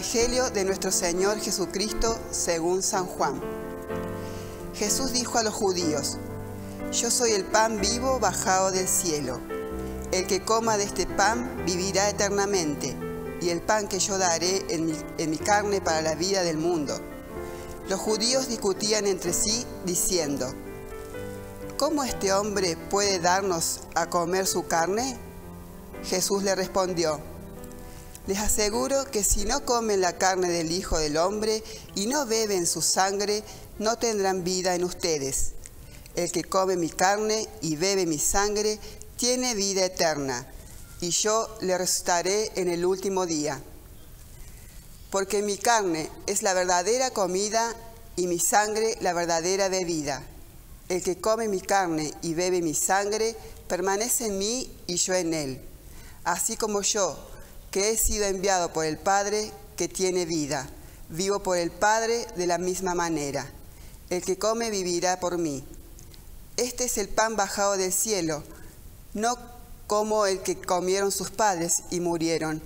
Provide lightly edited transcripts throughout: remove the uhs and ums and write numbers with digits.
Evangelio de nuestro Señor Jesucristo según San Juan. Jesús dijo a los judíos: Yo soy el pan vivo bajado del cielo. El que coma de este pan vivirá eternamente, y el pan que yo daré en mi carne para la vida del mundo. Los judíos discutían entre sí, diciendo: ¿Cómo este hombre puede darnos a comer su carne? Jesús le respondió: Les aseguro que si no comen la carne del Hijo del Hombre y no beben su sangre, no tendrán vida en ustedes. El que come mi carne y bebe mi sangre tiene vida eterna, y yo le resucitaré en el último día. Porque mi carne es la verdadera comida y mi sangre la verdadera bebida. El que come mi carne y bebe mi sangre permanece en mí y yo en él. Así como yo, que he sido enviado por el Padre, que tiene vida, vivo por el Padre de la misma manera. El que come vivirá por mí. Este es el pan bajado del cielo, no como el que comieron sus padres y murieron.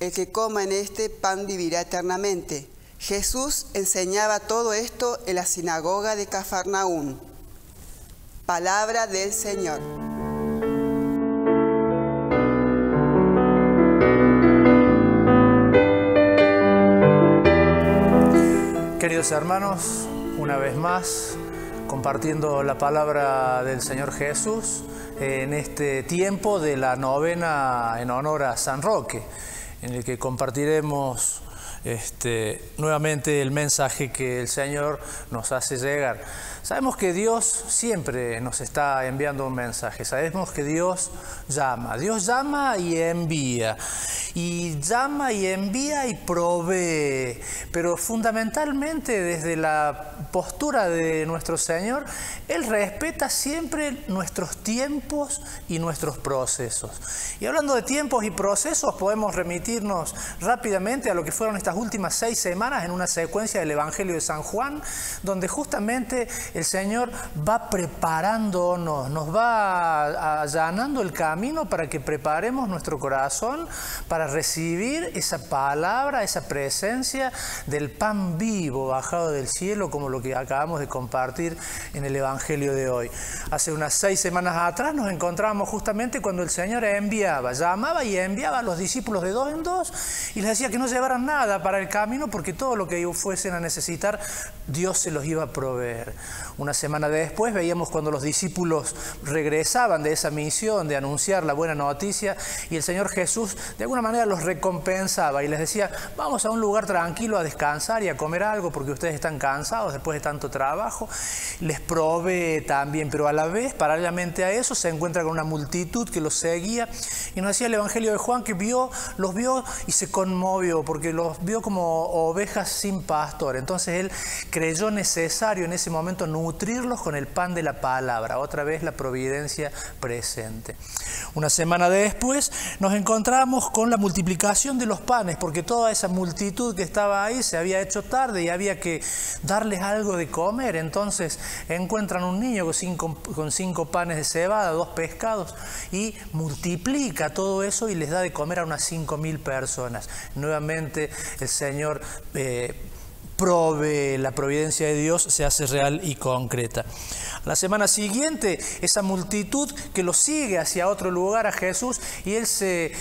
El que coma en este pan vivirá eternamente. Jesús enseñaba todo esto en la sinagoga de Cafarnaúm. Palabra del Señor. Queridos hermanos, una vez más, compartiendo la palabra del Señor Jesús en este tiempo de la novena en honor a San Roque, en el que compartiremos nuevamente el mensaje que el Señor nos hace llegar. Sabemos que Dios siempre nos está enviando un mensaje. Sabemos que Dios llama y envía. Y llama y envía y provee. Pero fundamentalmente desde la postura de nuestro Señor, Él respeta siempre nuestros tiempos y nuestros procesos. Y hablando de tiempos y procesos, podemos remitirnos rápidamente a lo que fueron estas últimas 6 semanas en una secuencia del Evangelio de San Juan, donde justamente el Señor va preparándonos, nos va allanando el camino para que preparemos nuestro corazón para recibir esa palabra, esa presencia del pan vivo bajado del cielo, como lo que acabamos de compartir en el Evangelio de hoy. Hace unas 6 semanas atrás nos encontrábamos justamente cuando el Señor llamaba y enviaba a los discípulos de 2 en 2 y les decía que no llevaran nada para el camino porque todo lo que fuesen a necesitar Dios se los iba a proveer. Una semana después veíamos cuando los discípulos regresaban de esa misión de anunciar la buena noticia y el Señor Jesús de alguna manera los recompensaba y les decía: vamos a un lugar tranquilo a descansar y a comer algo porque ustedes están cansados después de tanto trabajo. Les provee también, pero a la vez, paralelamente a eso, se encuentra con una multitud que los seguía y nos decía el Evangelio de Juan que los vio y se conmovió porque los vio como ovejas sin pastor. Entonces Él creyó necesario en ese momento nutrirlos con el pan de la palabra, otra vez la providencia presente. Una semana después nos encontramos con la multiplicación de los panes, porque toda esa multitud que estaba ahí se había hecho tarde y había que darles algo de comer. Entonces encuentran un niño con 5 panes de cebada, 2 pescados, y multiplica todo eso y les da de comer a unas 5.000 personas. Nuevamente el Señor provee, la providencia de Dios se hace real y concreta. La semana siguiente, esa multitud que lo sigue hacia otro lugar a Jesús y Él se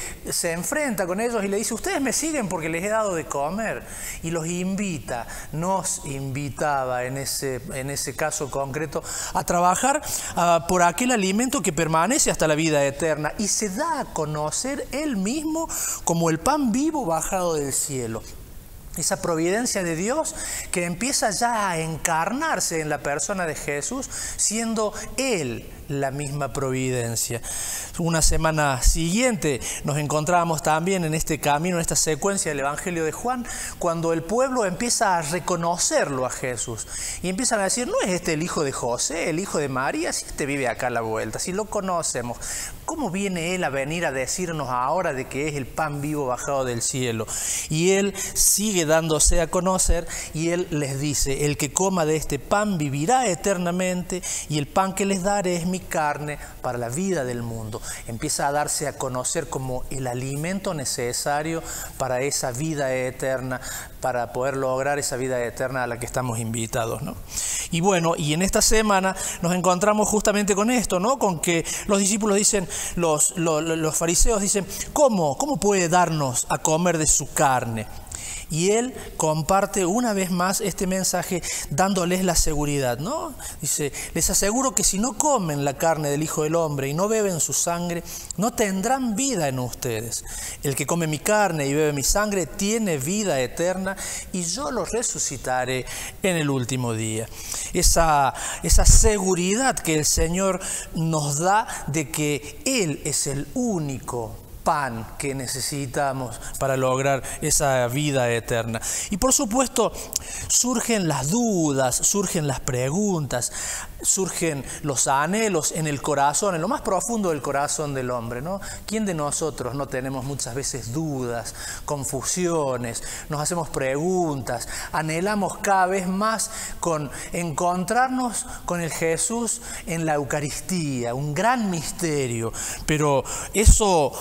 enfrenta con ellos y le dice: ustedes me siguen porque les he dado de comer. Y los invita, nos invitaba en ese caso concreto a trabajar por aquel alimento que permanece hasta la vida eterna y se da a conocer Él mismo como el pan vivo bajado del cielo. Esa providencia de Dios que empieza ya a encarnarse en la persona de Jesús, siendo Él la misma providencia. Una semana siguiente nos encontrábamos también en este camino, en esta secuencia del Evangelio de Juan, cuando el pueblo empieza a reconocerlo a Jesús y empiezan a decir: ¿no es este el hijo de José, el hijo de María? Si este vive acá a la vuelta, si lo conocemos. ¿cómo viene Él a venir a decirnos ahora de que es el pan vivo bajado del cielo? Y Él sigue dándose a conocer y Él les dice: el que coma de este pan vivirá eternamente, y el pan que les daré es mi carne para la vida del mundo. Empieza a darse a conocer como el alimento necesario para esa vida eterna, para poder lograr esa vida eterna a la que estamos invitados, ¿no? Y bueno, y en esta semana nos encontramos justamente con esto, ¿no? Con que los discípulos dicen, los fariseos dicen: ¿cómo puede darnos a comer de su carne? Y Él comparte una vez más este mensaje dándoles la seguridad, ¿no? Dice: les aseguro que si no comen la carne del Hijo del Hombre y no beben su sangre, no tendrán vida en ustedes. El que come mi carne y bebe mi sangre tiene vida eterna, y yo los resucitaré en el último día. Esa seguridad que el Señor nos da de que Él es el único pan que necesitamos para lograr esa vida eterna. Y por supuesto surgen las dudas, surgen las preguntas, surgen los anhelos en el corazón, en lo más profundo del corazón del hombre, ¿no? ¿Quién de nosotros no tenemos muchas veces dudas, confusiones, nos hacemos preguntas, anhelamos cada vez más con encontrarnos con el Jesús en la Eucaristía, un gran misterio? Pero eso,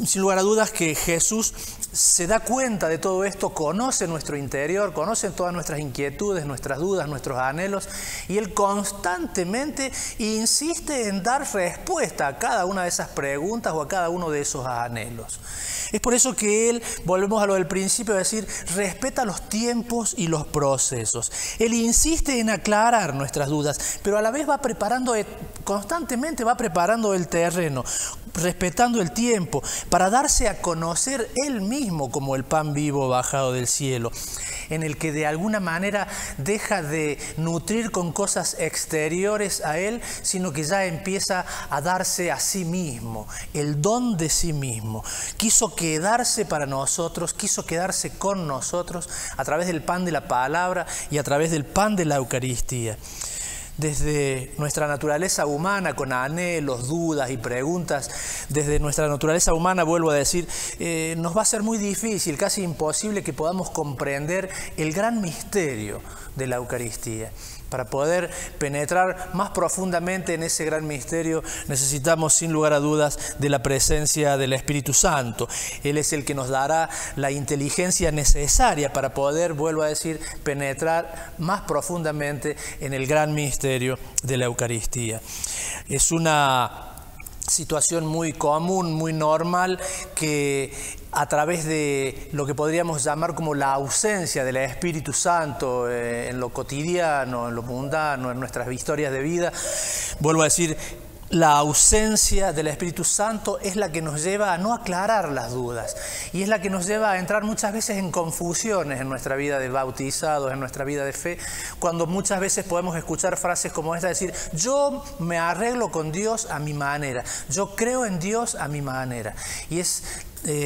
sin lugar a dudas, que Jesús se da cuenta de todo esto, conoce nuestro interior, conoce todas nuestras inquietudes, nuestras dudas, nuestros anhelos, y Él constantemente insiste en dar respuesta a cada una de esas preguntas o a cada uno de esos anhelos. Es por eso que Él, volvemos a lo del principio, es decir, respeta los tiempos y los procesos. Él insiste en aclarar nuestras dudas, pero a la vez va preparando, constantemente va preparando el terreno, respetando el tiempo, para darse a conocer Él mismo como el pan vivo bajado del cielo, en el que de alguna manera deja de nutrir con cosas exteriores a Él, sino que ya empieza a darse a sí mismo, el don de sí mismo. Quiso quedarse para nosotros, quiso quedarse con nosotros a través del pan de la palabra y a través del pan de la Eucaristía. Desde nuestra naturaleza humana, con anhelos, dudas y preguntas, desde nuestra naturaleza humana, vuelvo a decir, nos va a ser muy difícil, casi imposible que podamos comprender el gran misterio de la Eucaristía. Para poder penetrar más profundamente en ese gran misterio necesitamos, sin lugar a dudas, de la presencia del Espíritu Santo. Él es el que nos dará la inteligencia necesaria para poder, vuelvo a decir, penetrar más profundamente en el gran misterio de la Eucaristía. Es una situación muy común, muy normal, que a través de lo que podríamos llamar como la ausencia del Espíritu Santo en lo cotidiano, en lo mundano, en nuestras historias de vida, vuelvo a decir, la ausencia del Espíritu Santo es la que nos lleva a no aclarar las dudas, y es la que nos lleva a entrar muchas veces en confusiones en nuestra vida de bautizados, en nuestra vida de fe, cuando muchas veces podemos escuchar frases como esta, decir: yo me arreglo con Dios a mi manera, yo creo en Dios a mi manera. Y es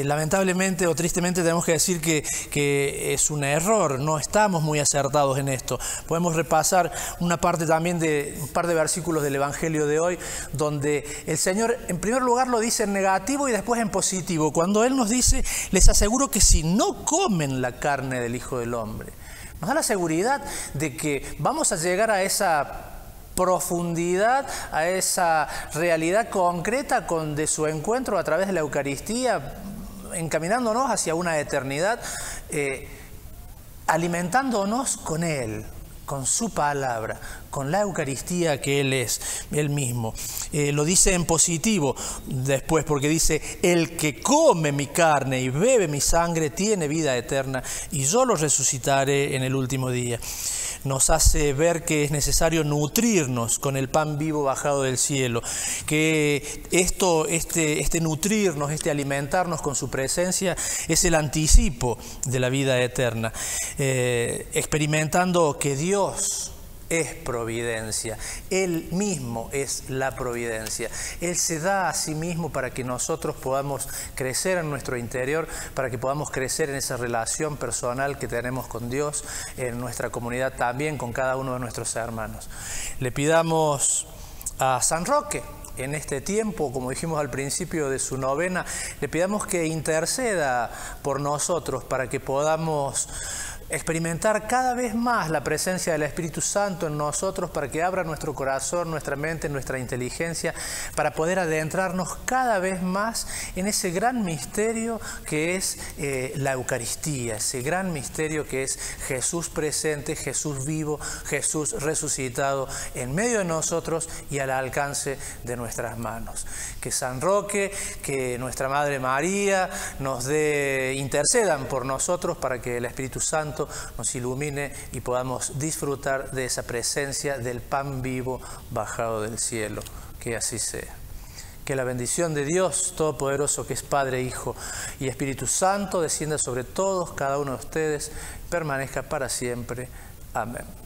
lamentablemente o tristemente tenemos que decir que es un error, no estamos muy acertados en esto. Podemos repasar una parte también de un par de versículos del Evangelio de hoy, donde el Señor en primer lugar lo dice en negativo y después en positivo, cuando Él nos dice: les aseguro que si no comen la carne del Hijo del Hombre. Nos da la seguridad de que vamos a llegar a esa profundidad, a esa realidad concreta de su encuentro a través de la Eucaristía, encaminándonos hacia una eternidad, alimentándonos con Él, con su palabra, con la Eucaristía que Él es, Él mismo. Lo dice en positivo después, porque dice: el que come mi carne y bebe mi sangre tiene vida eterna, y yo lo resucitaré en el último día. Nos hace ver que es necesario nutrirnos con el pan vivo bajado del cielo, que este nutrirnos, este alimentarnos con su presencia es el anticipo de la vida eterna, experimentando que Dios es providencia, Él mismo es la providencia. Él se da a sí mismo para que nosotros podamos crecer en nuestro interior, para que podamos crecer en esa relación personal que tenemos con Dios, en nuestra comunidad también, con cada uno de nuestros hermanos. Le pidamos a San Roque, en este tiempo, como dijimos al principio de su novena, le pidamos que interceda por nosotros para que podamos experimentar cada vez más la presencia del Espíritu Santo en nosotros, para que abra nuestro corazón, nuestra mente, nuestra inteligencia, para poder adentrarnos cada vez más en ese gran misterio que es la Eucaristía, ese gran misterio que es Jesús presente, Jesús vivo, Jesús resucitado en medio de nosotros y al alcance de nuestras manos. Que San Roque, que nuestra Madre María intercedan por nosotros para que el Espíritu Santo nos ilumine y podamos disfrutar de esa presencia del pan vivo bajado del cielo. Que así sea. Que la bendición de Dios Todopoderoso, que es Padre, Hijo y Espíritu Santo, descienda sobre todos, cada uno de ustedes, permanezca para siempre. Amén.